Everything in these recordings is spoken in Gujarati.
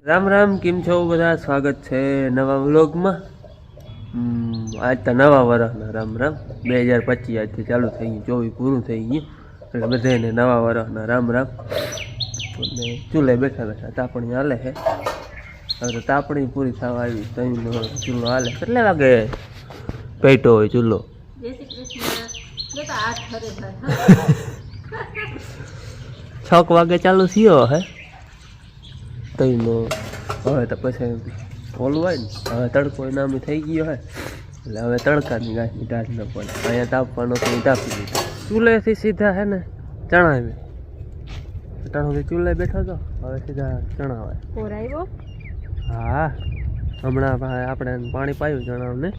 રામ રામ, કેમ છો બધા? સ્વાગત છે નવા વ્લોગમાં. આજ તો નવા વર્ષના રામ રામ. 2025 આજથી ચાલુ થઈ ગયું, 24 પૂરું થઈ ગયું, એટલે બધાને નવા વર્ષના રામ રામ. અને ચૂલે બેઠા બેઠા તાપણી હાલે છે. હવે તો તાપણી પૂરી થવા આવી, તઈનો ચૂલો હાલે. કેટલા વાગે પેટો હોય ચૂલો? 6 વાગે ચાલુ થયો હે તઈનો. હવે તો પછી ઓલું હોય ને, હવે તડકો નામી થઈ ગયો હે, એટલે હવે તડકાની ગાંઠની ટાઢ ન પડે. અહીંયા તાપવાનો તો તાપી દીધો. ચૂલેથી સીધા હે ને ચણા આવે. ચણાથી ચૂલે બેઠો તો હવે સીધા ચણા આવે. હા, હમણાં આપણે પાણી પાયું ચણાને.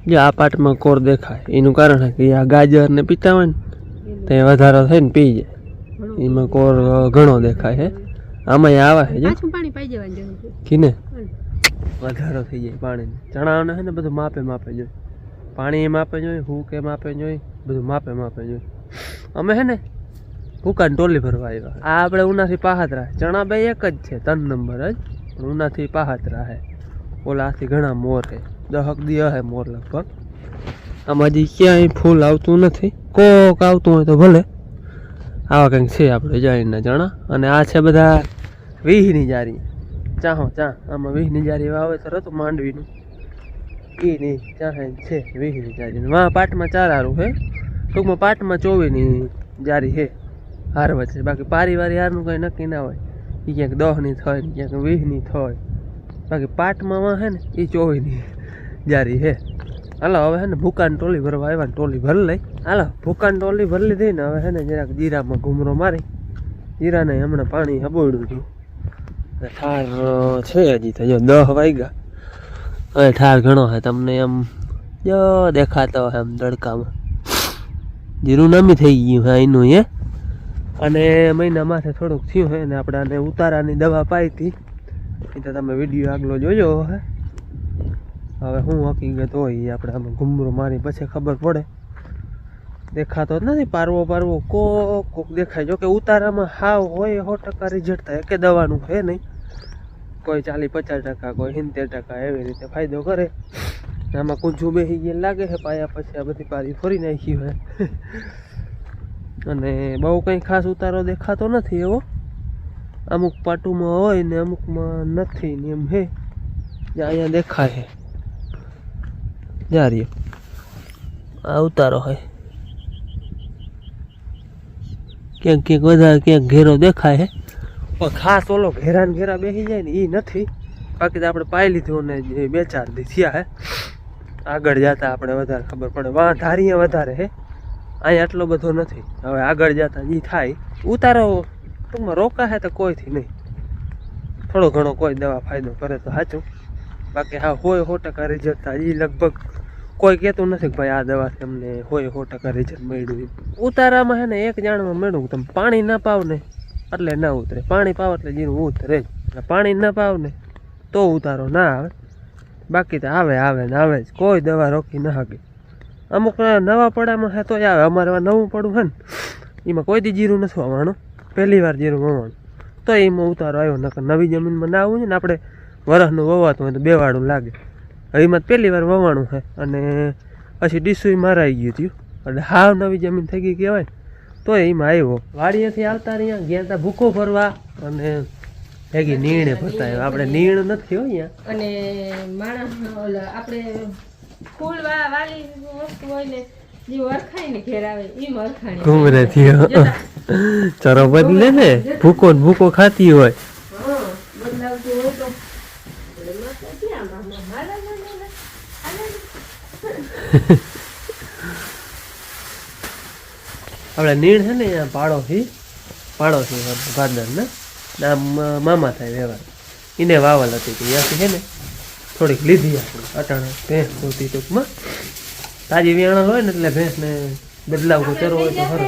જે આ પાટમાં કોર દેખાય એનું કારણ કે આ ગાજર ને પીતા હોય ને તે વધારો થઈને પી જાય, એમાં કોર ઘણો દેખાય છે. આમાં આવે છે જો પાણી પાઈ જવાનું કીને વધારો થઈ જાય પાણી. ચણાને છે ને બધું માપે માપે જોઈએ, પાણી એ માપે જોઈએ, હુકે માપે જોઈએ, બધું માપે માપે જોઈએ. અમે છે ને હુકાને ટોલી ભરવા આવ્યા. આ આપણે ઉનાથી પાહતરા, ચણા બે એક જ છે, 3 નંબર જ, પણ ઉનાથી પાહતરા છે. ઓલાથી ઘણા મોર છે, 10 દી હે મોર લગભગ. આમાં હજી ક્યાંય ફૂલ આવતું નથી, કોક આવતું હોય તો ભલે. આવા કંઈક છે આપણે જાળીના ચણા. અને આ છે બધા 20ની જારી. ચાહો ચા આમાં 20ની જારી વાવેતર હતું માંડવીનું, એ નહીં ચાહે છે 20ની જારી. વાં પાટમાં 4 હારું છે, ટૂંકમાં પાટમાં 24ની જારી છે હાર વચ્ચે. બાકી પારીવારી હારનું કંઈ નક્કી ના હોય, એ ક્યાંક 10ની થાય ને ક્યાંક 20ની થાય. બાકી પાટમાં વાં છે ને એ 24ની જારી છે. હાલો હવે છે ને ભૂકાની ટોલી ભરવા આવ્યા, ટોલી ભરી લઈ. હાલો ભૂકાની ટોલી ભરી લીધી ને હવે છે ને જરાક જીરામાં ઘૂમરો મારી. જીરાને હમણાં પાણી હબોડ્યું હતું. ઠાર છે હજી તો જો 10 વાગ્યા. હવે ઠાર ઘણો છે, તમને એમ જો દેખાતો હોય એમ તડકામાં. જીરું નમી થઈ ગયું છે એનું હે. અને મહિના માથે થોડુંક થયું છે ને આપણે આને ઉતારાની દવા પાઈ હતી, એ તો તમે વિડીયો આગલો જોજો હે. હવે શું હકીકત હોય એ આપણે આમાં ઘૂમરો મારી પછી ખબર પડે. દેખાતો જ નથી પારવો પારવો, કોક દેખાય. જો કે ઉતારામાં હાવ હોય 100% રિઝલ્ટ થાય, કે દવાનું છે નહીં. કોઈ 40-50%, કોઈ 70% એવી રીતે ફાયદો કરે. આમાં કૂંચું બેસી ગયા લાગે છે પાયા પછી. આ બધી પારી ફરી નાખી હોય. અને બહુ કંઈ ખાસ ઉતારો દેખાતો નથી એવો. અમુક પાટુમાં હોય ને અમુકમાં નથી ને એમ હે. અહીંયા દેખાય છે જારીએ આ ઉતારો હોય. ક્યાંક ક્યાંક વધારે ક્યાંક ઘેરો દેખાય છે, પણ ખાસ ઓલો ઘેરા ને ઘેરા બેસી જાય ને એ નથી. બાકી તો આપણે પાઈ લીધું ને 2-4 દી થયા હે. આગળ જતા આપણે વધારે ખબર પડે. વાં ધારીએ વધારે હે, અહીંયા આટલો બધો નથી. હવે આગળ જતા એ થાય. ઉતારો ટૂંકમાં રોકાશે તો કોઈથી નહીં. થોડો ઘણો કોઈ દવા ફાયદો કરે તો સાચું. બાકી હા હોય 100% રિઝલ્ટ થાય એ લગભગ કોઈ કહેતું નથી કે ભાઈ આ દવાથી અમને હોય 100% રિઝલ્ટ મળ્યું. ઉતારામાં છે ને એક જાણમાં મળ્યું, તમે પાણી ના પાવ ને એટલે ના ઉતરે. પાણી પાવ એટલે જીરું ઉતરે જ. પાણી ના પાવ ને તો ઉતારો ના આવે. બાકી તો આવે આવે ને આવે જ, કોઈ દવા રોકી ના શકે. અમુક નવા પડામાં છે તોય આવે. અમારે નવું પડું છે ને એમાં કોઈ દી જીરું નથી વાવવાનું, પહેલી વાર જીરું વાવવાનું, તો એમાં ઉતારો આવ્યો. નકર નવી જમીનમાં ના આવું છે ને આપણે વરસનું વવાતું હોય તો 2 વાળું લાગે. એમાં પહેલી વાર વવાણું છે અને પછી ડીસુય મારાઈ ગયું હતું, એટલે હાવ નવી જમીન થઈ ગઈ કહેવાય. તો એમાં આવ્યો. વાડીએથી આવતા રહ્યા, ગયા હતા ભૂકો ભરવા અને ભેગી નીણે ભરતા આવ્યા. આપણે નીણ નથી હોય અહીંયા. અને માણસ આપણે ફૂલ વાલી વસ્તુ હોય ને જે વરખાય ને ઘેર આવે એ વરખાણી ઘૂમરે થયો. ચરો બદલે ને ભૂકો ને ભૂકો ખાતી હોય. બદલાવતું હોય તો આપણે નીણ છે ને અહીંયા પાડોશી ભાદર ને મામા થાય વ્યવહાર, એને વાવલ હતી ત્યાંથી છે ને થોડીક લીધી આપણે અટાણે. ભેંસ જોતી ટૂંકમાં તાજી વિયાણલ હોય ને એટલે ભેંસને બદલાવ કોઈ ચરો હોય તો ખરો.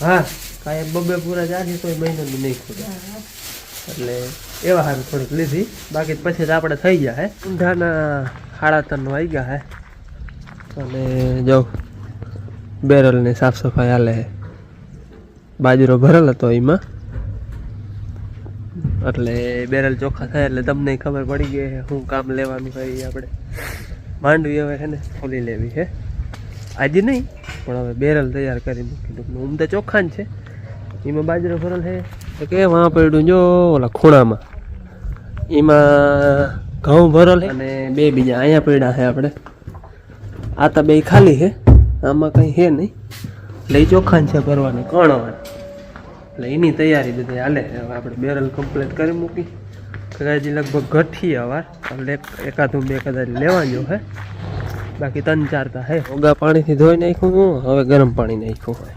હા કાંઈ 2 પૂરા જાજી તો મહિનાની નહીં ખોટે, એટલે એવા હારું થોડીક લીધી. બાકી પછી તો આપણે થઈ ગયા હે. ઊંધાના 3:30 વાગ્યા હે. અને જો બેરલની સાફ સફાઈ હાલે છે. બાજરો ભરેલ હતો એમાં એટલે બેરલ ચોખ્ખા થાય એટલે તમને ખબર પડી ગઈ શું કામ લેવાનું હોય. આપણે માંડવી હવે છે ને ખોલી લેવી છે, આજે નહીં પણ હવે બેરલ તૈયાર કરી મૂકી દઉં. ઊમ તો ચોખ્ખા જ છે, એમાં બાજરો ભરેલ છે તો કે વાં પડ્યું જો ઓલા ખૂણામાં એમાં ઘઉં ભરેલ છે અને બે બીજા અહીંયા પડ્યા છે. આપણે આ તો બે ખાલી છે, આમાં કંઈ છે નહીં. એટલે ચોખ્ખા છે ભરવાની કણવાની, એટલે એની તૈયારી બધી હાલે. હવે આપણે બેરલ કમ્પ્લીટ કરી મૂકી હજી લગભગ ઘટીએ વાર, એટલે એકાદું બે કદાચ લેવાનું છે, બાકી 3-4 તા હે. ઓગા પાણીથી ધોઈ નાખ્યું, હવે ગરમ પાણી નાખ્યું હોય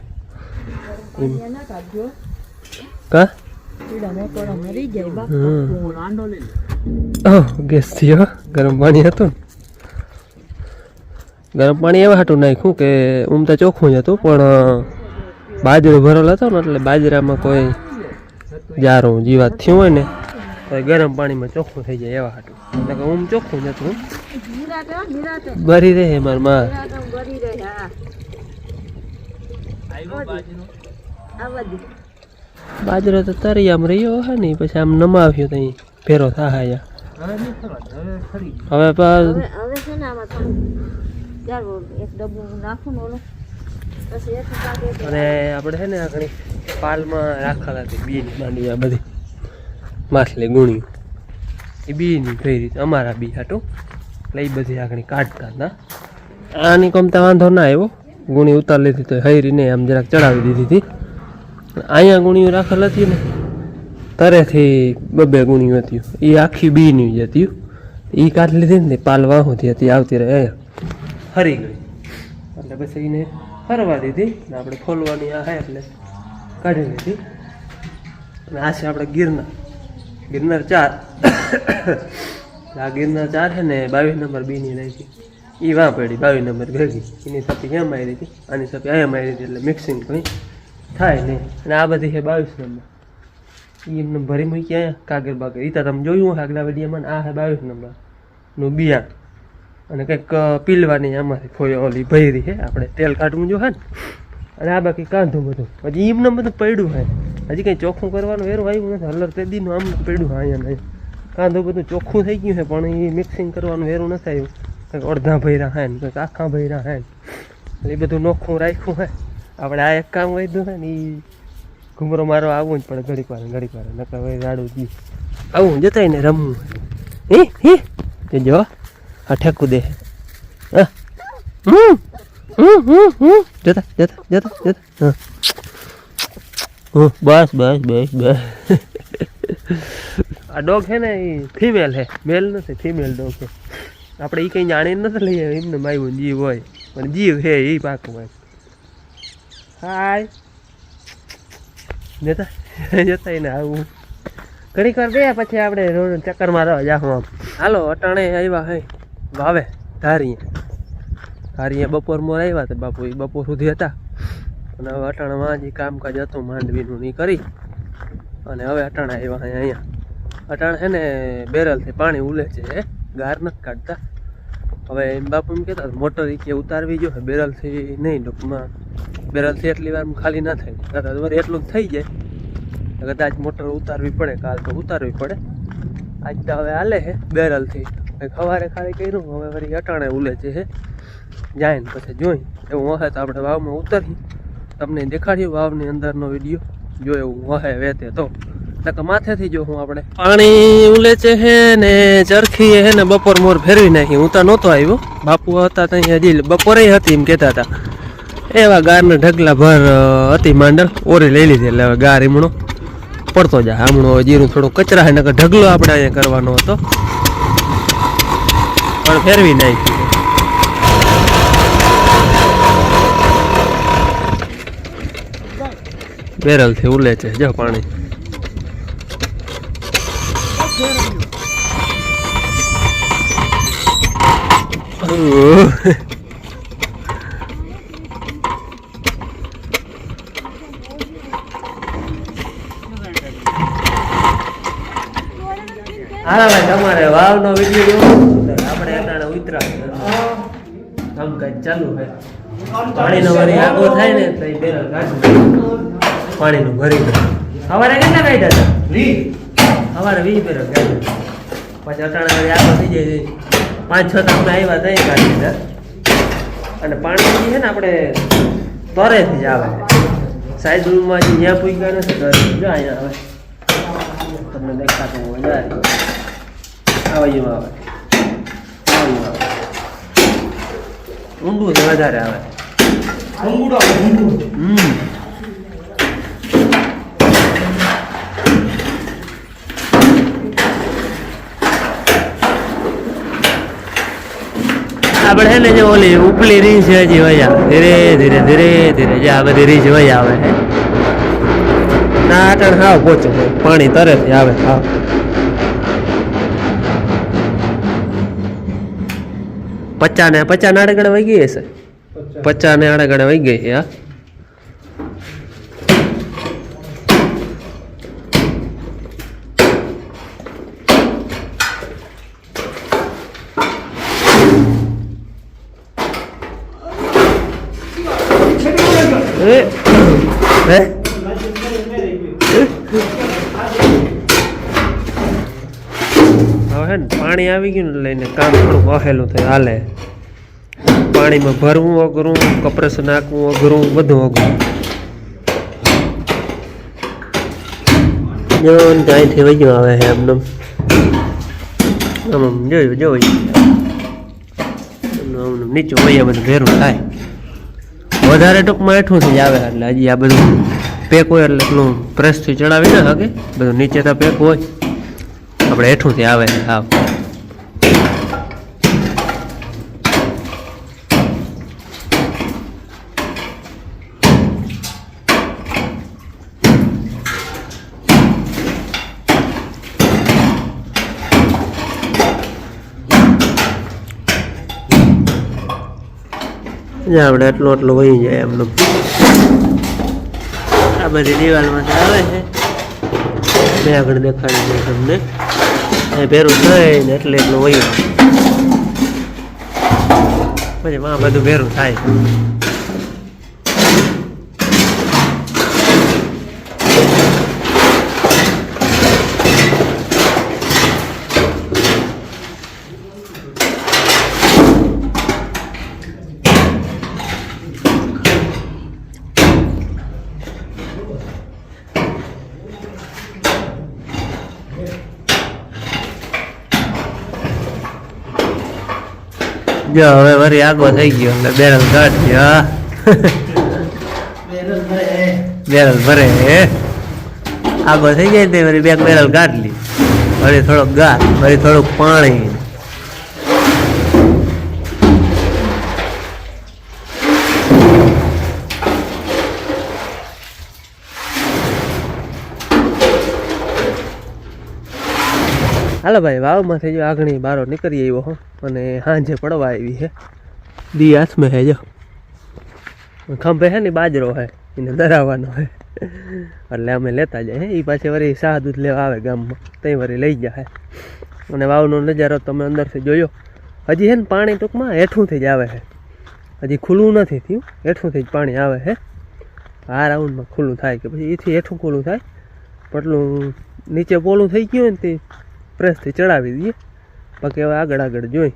કા ગેસ થયો. ગરમ પાણી હતું ને, ગરમ પાણી એવા હાટું નાખ્યું કે તો ચોખ્ખું જ હતું, પણ બાજરો ભરેલ હતો ને એટલે બાજરામાં કોઈ જારું જીવાત થયું હોય ને તો ગરમ પાણીમાં ચોખ્ખું થઈ જાય એવા હાટું. એટલે ચોખ્ખું જ હતું, બરી રહે મારી માં. બાજરો તો તરી આમ રહ્યો હે ને, પછી આમ નમાવ્યો તો ફેરો થાય. હવે અને આપણે છે ને આગળ પાલમાં રાખેલા હતી બીની માંડવી, આ બધી માછલી ગુણી એ બીની કઈ રીતે અમારા બી હાટું, એટલે એ બધી આગળ કાઢતા હતા. આની કમતા વાંધો ના આવ્યો, ગુણી ઉતાર લીધી તો હૈરીને આમ જરાક ચડાવી દીધી હતી. અહીંયા ગુણીઓ રાખેલ હતી ને તરેથી 2 ગુણીઓ હતી, એ આખી બીની જ હતી. એ કાઢી લીધી ને પાલ વાહોથી હતી આવતી રહે હરી ગઈ, એટલે પછી એને ફરવા દીધી ને આપણે ખોલવાની આ હે એટલે કાઢી લીધી. અને આ છે આપણે ગિરનાર 4. આ ગિરનાર 4 છે ને 22 નંબર બીની નાખી, એ વાં પડી 22 નંબર ભેગી, એની સપી અહીંયા મારી હતી, આની સપી અહીંયા મારી હતી, એટલે મિક્સિંગ કંઈ થાય નહીં. અને આ બધી છે 22 નંબર, એમને ભરી મૂકી અહીંયા કાગળ બાગળ. એ તો તમે જોયું હોય આગલા વિડીયોમાં. આ છે 22 નંબરનું બિયાણ, અને કંઈક પીલવાની આમાંથી ફોયો ઓલી ભરી છે, આપણે તેલ કાઢવું જો હે ને. અને આ બાકી કાંધું બધું હજી એમને બધું પડ્યું હોય, હજી કંઈ ચોખ્ખું કરવાનું વેરું આવ્યું નથી. હલર તે દીનું આમ પડ્યું હોય અહીંયા નહીં, કાંધું બધું ચોખ્ખું થઈ ગયું છે, પણ એ મિક્સિંગ કરવાનું વેરું નથી આવ્યું. કંઈક અડધા ભર્યા હે ને, કંઈક આખા ભર્યા હે ને, એ બધું નોખું રાખ્યું હોય. આપણે આ એક કામ વધ્યું હોય ને, એ ઘૂમરો મારો આવવું જ પડે ઘડીક વાર નકર રાડું જી આવું જતા ને રમવું. હે જો આ ઠેકું દે, જતા બસ. આ ડોગ છે ને એ ફિમેલ છે, મેલ નથી, ફિમેલ ડોગ છે. આપણે એ કંઈ જાણીને નથી લઈએ, એમને માયું જીવ હોય, પણ જીવ છે એ પાકું હોય. હાય જતા એને આવું ઘડીક વાર બે, પછી આપણે ચક્કર મારવા જાઉં આમ. હાલો અટાણે આવ્યા હે વાવે ધારીએ બપોર મોર આવ્યા હતા બાપુ, એ બપોર સુધી હતા. અને હવે અટાણામાં જે કામકાજ હતું માંડવીનું નહીં કરી, અને હવે અટાણા આવ્યા અહીંયા. અટાણા છે ને બેરલથી પાણી ઉલે છે, ગાર નથી કાઢતા. હવે એમ બાપુ એમ કહેતા મોટર કે ઉતારવી જો બેરલથી નહીં, ટૂંકમાં બેરલથી એટલી વાર ખાલી ના થાય, કદાચ વળી એટલું થઈ જાય, કદાચ મોટર ઉતારવી પડે, કાલ તો ઉતારવી પડે. આજ તો હવે હાલે છે બેરલથી, સવારે ખાલી કર્યું, હવે વળી અટાણે ઉલે છે જાય ને પછી જોઈ એવું હશે તો આપણે વાવમાં ઉતરીએ, તમને દેખાડ્યું વાવની અંદરનો વિડીયો. જો એવું હશે વેતે તો નકર માથેથી જો હું આપણે પાણી ઉલે છે ને ચરખી હે ને બપોર મોર ફેરવી નાખી. હું તો નહોતો આવ્યો, બાપુ હતા ત્યાં હજી બપોરે હતી એમ કહેતા હતા. એવા ગારના ઢગલા ભર હતી માંડલ, ઓરી લઈ લીધી, એટલે હવે ગાર હીમણો પડતો જાય. હમણો જીરું થોડું કચરા હે, નકર ઢગલો આપણે અહીંયા કરવાનો હતો, પણ ફેરવી નાખ્યું. બેરલથી ઉલે છે જો પાણી. હા તમારે વાવનો વિડીયો આપણે એના ઉતરા કામકાજ ચાલુ છે. પાણીનો વરી આગો થાય ને તો બેરલ કાઢી પાણીનું ભરી સવારે કેટલા કાઢ્યા હતા? સવારે 20 ફેરો ગાજર પછી અટાણે આગળ થઈ જાય 5-6 તાપને આવ્યા તઈ કાઢી દીધા અને પાણી છે ને આપણે તરેથી જ આવે સાઈડ રૂમમાં જ્યાં પૂગ્યા નથી તરે જો અહીંયા આવે તમને દેખાતું હોય જાય આવે ઊંડું છે વધારે આવે આપણે છે ને જે ઓલી ઉપલી રીંછ છે હજી વહી આવે ધીરે ધીરે ધીરે ધીરે જે આ બધી રીંછ વહી આવે છે ના અટાણ હાવ પોચું પાણી તરેથી આવે હાવ પચાને આડેગડે વહી ગઈ હશે 50 આડેગડે વહી ગઈ છે હા હવે ને પાણી આવી ગયું ને લઈને કામ થોડુંક વહેલું થાય હાલે પાણીમાં ભરવું અઘરું કપરસ નાખવું અઘરું બધું અઘરું જો અહીંથી વહી ગયું આવે છે એમને આમ જોયું નીચું વહીએ બધું ભેરું થાય વધારે ટૂંકમાં હેઠું થી જ આવે એટલે હજી આ બધું પેક હોય એટલે એટલું પ્રેસથી ચડાવી ના શકે બધું નીચે તો પેક હોય આપણે હેઠુંથી આવે હા આપણે એટલું વહી જાય એમનું આ બધી દિવાલમાંથી આવે છે મેં આગળ દેખાડી દઉં તમને ભેરું થાય ને એટલે એટલું વહી પછી માં બધું ભેરું થાય જો હવે વરી આગો થઈ ગયો એટલે બેરલ કાઢી હા બેરલ ભરે આગો થઈ જાય તે વરી બે બેરલ કાઢલી વળી થોડોક ગાર વળી થોડુંક પાણી હાલો ભાઈ વાવમાંથી જો આગણી બારો નીકળી આવ્યો હો અને સાંજે પડવા આવી છે દી હાથમાં હે જો ખંભે છે ને બાજરો હે એને દરાવવાનો હે એટલે અમે લેતા જાય એ પાછી વળી શાહ દૂધ લેવા આવે ગામમાં ત્યાં વળી લઈ જાય અને વાવનો નજારો તમે અંદરથી જોયો હજી છે ને પાણી ટૂંકમાં હેઠુંથી જ આવે છે હજી ખુલ્લું નથી થયું હેઠુંથી જ પાણી આવે છે આ રાઉન્ડમાં ખુલ્લું થાય કે પછી એથી હેઠું ખુલ્લું થાય પટલું નીચે પોલું થઈ ગયું ને તે પ્રેસથી ચડાવી દઈએ બાકી હવે આગળ જોઈ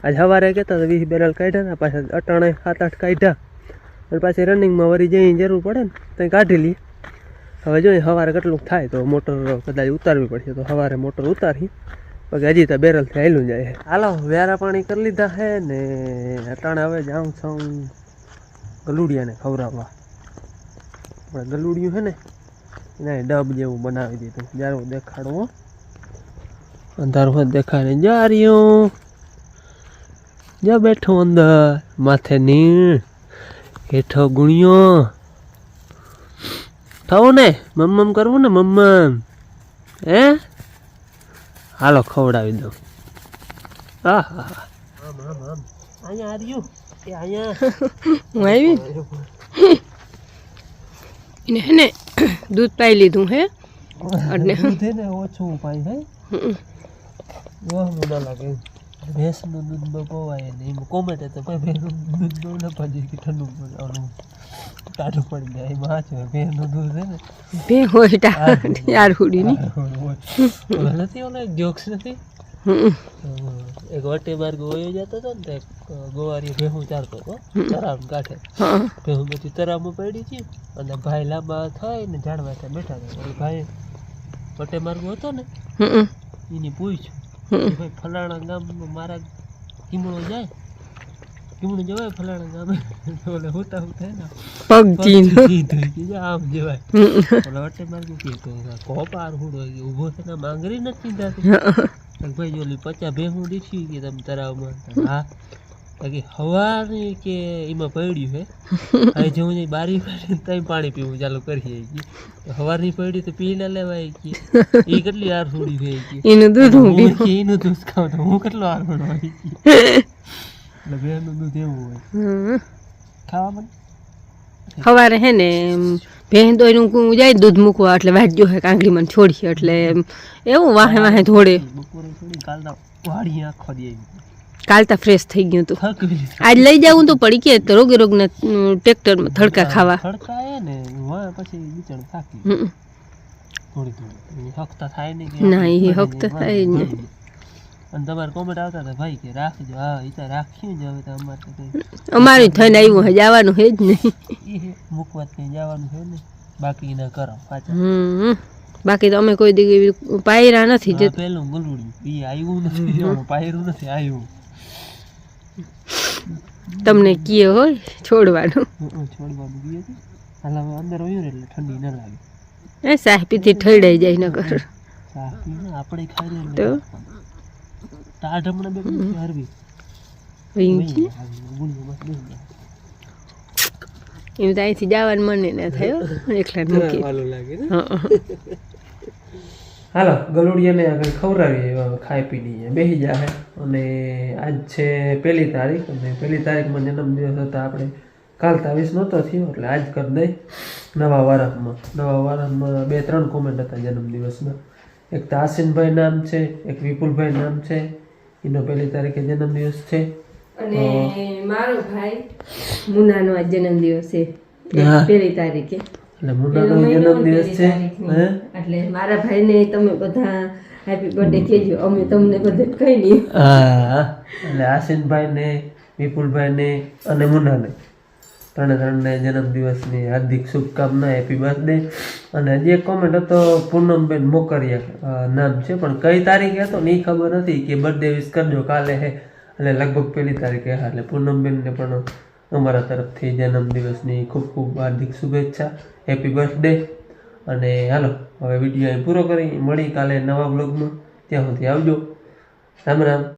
આજ સવારે કહેતા હતા 20 બેરલ કાઢ્યા ને પાછા અટાણે 7-8 કાઢ્યા અને પાછી રનિંગમાં વળી જઈ જરૂર પડે ને ત્યાં કાઢી લઈએ હવે જોઈએ સવારે કેટલું થાય તો મોટર કદાચ ઉતારવી પડશે તો સવારે મોટર ઉતારી બાકી હજી તો બેરલથી હાલ્યું જાય હાલો વ્યારા પાણી કરી લીધા છે ને અટાણે હવે જાઉં છું ગલુડિયાને ખવડાવવા આપણે ગલુડિયું છે ને એના ડબ જેવું બનાવી દીધું જ્યારે દેખાડવું અંધારું હોય દેખાડે જા રહ્યું જા બેઠો અંદર માથે નીણ હેઠો ગુણ્યો થવું ને મમ્મમ કરવું ને મમ્મમ હે હાલો ખવડાવી દઉં હા હા અહીંયા આવ્યું એ અહીંયા હું આવી એને હે ને દૂધ પાઈ લીધું હે એટલે ને ઓછું પાઈ હે વાહ મને લાગે ભેંસનું દૂધ બહુ પવાય ને એમાં કોમેન્ટ તો ભાઈ ભેંસનું દૂધ બહુ ન પાજે કે ઠંડુ ઓલું ટાઢું પડી જાય એમાં હાચું ભેંસનું દૂધ છે ને બે હોય યાર હુડી ની નથી ઓલા જોક્સ નથી એક વટે માર્ગ વયો જતો હતો ને ગોવારી ભેહું ચારતો હતો તરામ કાંઠે ભેહું બધી તરામાં પડી હતી અને ભાઈ લાંબા થાય ને ઝાડવા ત્યાં બેઠા હતા ભાઈ વટે માર્ગ હતો ને એને પૂછ્યું ભાઈ ફલાણા ગામમાં મારા કીમણો જાય કીમણું જવાય ફલાણા ગામે ઓલે હોતા થાય ને પગ આમ જવાય ઓલા વટે માર્ગ કીધું કોપાર હુડો ઊભો થઈને માંગરી નથી થતી ભાઈ જો 50 ભેહું દીધી કે તમે તરાવમાં હા બાકી હવાની કે એમાં પડ્યું હે હવે જેવું જઈ બારી ત્યાં પાણી પીવું ચાલુ કરીએ હવારની પડી તો પી ના લેવાય કે એ કેટલી હાર છોડી થઈ ગઈ એનું દૂધ ખાવ તો હું કેટલો હાર છોડવા એટલે ભેહનું દૂધ એવું હોય ખાવા સવારે હે ને ભેં તો એનું જાય દૂધ મૂકવા એટલે વાંચજો હે કાંગડી મને છોડી એટલે એવું વાહે વાહે ધોડે કાલતા ફ્રેશ થઈ ગયું તું આજ લઈ જાઉં તો પડી કે તો રોગે રોગ ને ટ્રેક્ટરમાં થડકા ખાવા ના એ હકતા થાય ને અને તમારે કોમેન્ટ આવતા હતા ભાઈ કે રાખજો હા એ તો રાખ્યું જ હવે તો અમારું થઈને આવ્યું હે જવાનું હે જ નહીં મૂકવા કઈ જવાનું છે ને બાકી ના કરો પાછા બાકી તો અમે કોઈ દી પાયરા નથી જે પેલું ગલુડ્યું એ આવ્યું નથી પાયરું નથી આવ્યું તમને કીએ હોય છોડવાનું કીએ હાલ હવે અંદર હોય એટલે ઠંડી ન લાગે એ સાહ પીથી ઠરડાઈ જાય ન કર સાહ પીને આપણે ખાઈ લે તો ટાઢમણા બે હરવી એમ તો અહીંથી જવાનું મને ના થયો એકલા મૂકી લાગે ને હાલો ગલુડિયાને આગળ ખવડાવીએ ખાઈ પીને બેસી જાય અને આજ છે 1 તારીખ અને 1 તારીખમાં જન્મદિવસ હતા આપણે કાલ 23 નહોતો થયો એટલે આજ કરી દઈ નવા વારસમાં 2-3 કોમેન્ટ હતા જન્મદિવસમાં એક તો આસીનભાઈ નામ છે એક વિપુલભાઈ નામ છે એનો 1 તારીખે જન્મદિવસ છે અને મારો ભાઈ મુનાનો આજ જન્મદિવસ છે 1 તારીખે એટલે મુન્નાનો જન્મદિવસ છે એટલે મારા ભાઈને તમે બધા હેપી બર્થડે કહેજો અમે તમને બધે કહી નહીં હા એટલે આસીનભાઈ ને વિપુલભાઈ ને અને મુન્નાને ત્રણે જન્મદિવસની હાર્દિક શુભકામના હેપી બર્થડે અને હજી એક કોમેન્ટ હતો પૂનમબેન મોકરિયા નામ છે પણ કઈ તારીખે હતો ને એ ખબર નથી કે બર્થડે વિશ કરજો કાલે હે એટલે લગભગ 1 તારીખે એટલે પૂનમબેનને પણ અમારા તરફથી જન્મદિવસની ખૂબ ખૂબ હાર્દિક શુભેચ્છા હેપી બર્થડે અને હાલો હવે વિડીયો અહીં પૂરો કરી મળી કાલે નવા બ્લોગમાં ત્યાં સુધી આવજો રામ રામ